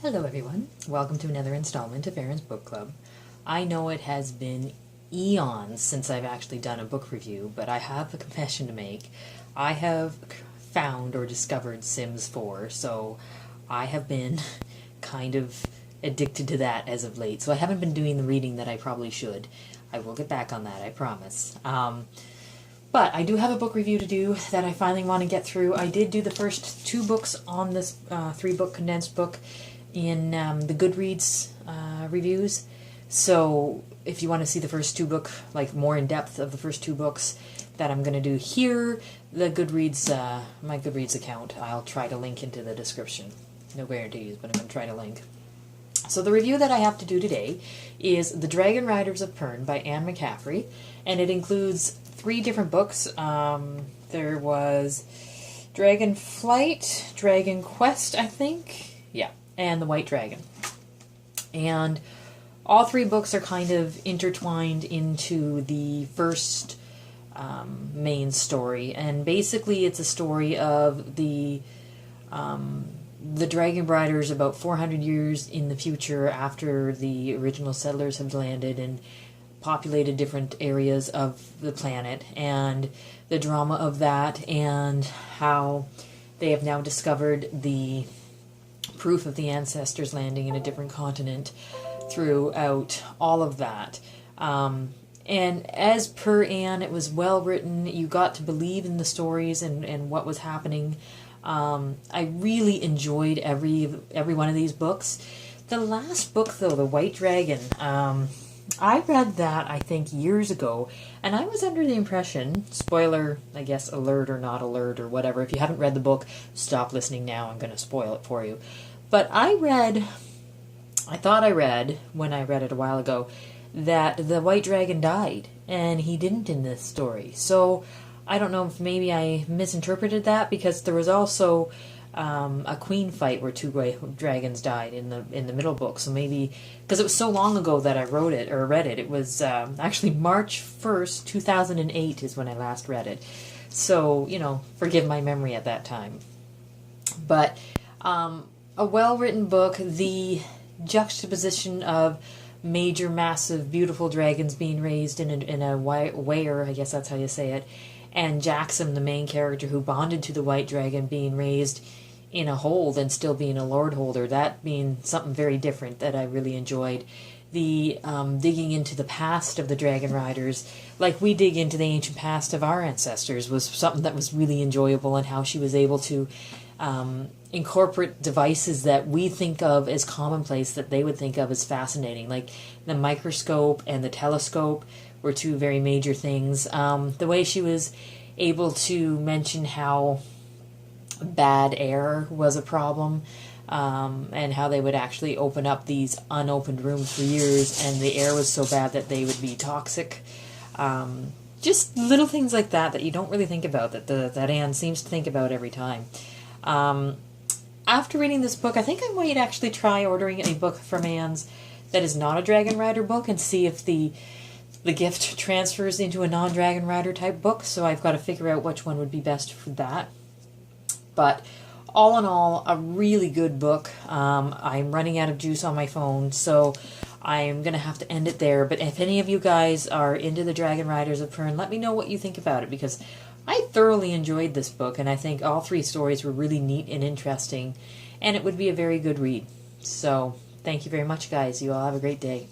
Hello everyone, welcome to another installment of Pern's Book Club. I know it has been eons since I've actually done a book review, but I have a confession to make. I have found or discovered Sims 4, so I have been kind of addicted to that as of late, so I haven't been doing the reading that I probably should. I will get back on that, I promise. But I do have a book review to do that I finally want to get through. I did do the first two books on this three-book condensed book in the Goodreads reviews. So if you want to see the first two book, like more in depth of the first two books that I'm going to do here, the Goodreads, my Goodreads account, I'll try to link into the description. No guarantees, but I'm going to try to link. So the review that I have to do today is The Dragonriders of Pern by Anne McCaffrey, and it includes 3 different books. There was Dragon Flight, Dragon Quest, I think, yeah, and The White Dragon. And all 3 books are kind of intertwined into the first main story, and basically it's a story of the Dragonriders about 400 years in the future after the original settlers have landed and populated different areas of the planet, and the drama of that, and how they have now discovered the proof of the ancestors landing in a different continent throughout all of that. And as per Anne, it was well written. You got to believe in the stories and what was happening. I really enjoyed every one of these books. The last book, though, The White Dragon, I read that, I think, years ago, and I was under the impression, spoiler, I guess, alert or not alert or whatever, if you haven't read the book, stop listening now, I'm going to spoil it for you. But I thought I read, when I read it a while ago, that the White Dragon died, and he didn't in this story. So I don't know if maybe I misinterpreted that, because there was also a queen fight where 2 dragons died in the middle book. So maybe, because it was so long ago that I wrote it or read it, it was actually March 1st, 2008 is when I last read it. So, you know, forgive my memory at that time. But a well-written book, the juxtaposition of major, massive, beautiful dragons being raised in a wire, I guess that's how you say it, and Jackson, the main character who bonded to the White Dragon, being raised in a hold and still being a lord holder, that being something very different that I really enjoyed. The digging into the past of the Dragonriders, like we dig into the ancient past of our ancestors, was something that was really enjoyable, and how she was able to incorporate devices that we think of as commonplace that they would think of as fascinating, like the microscope and the telescope were 2 very major things. The way she was able to mention how bad air was a problem, and how they would actually open up these unopened rooms for years, and the air was so bad that they would be toxic. Just little things like that that you don't really think about, that Anne seems to think about every time. After reading this book, I think I might actually try ordering a book from Anne's that is not a Dragonrider book, and see if the gift transfers into a non-Dragonrider type book. So I've got to figure out which one would be best for that. But all in all, a really good book. I'm running out of juice on my phone, so I'm going to have to end it there. But if any of you guys are into the Dragonriders of Pern, let me know what you think about it, because I thoroughly enjoyed this book, and I think all 3 stories were really neat and interesting, and it would be a very good read. So thank you very much, guys. You all have a great day.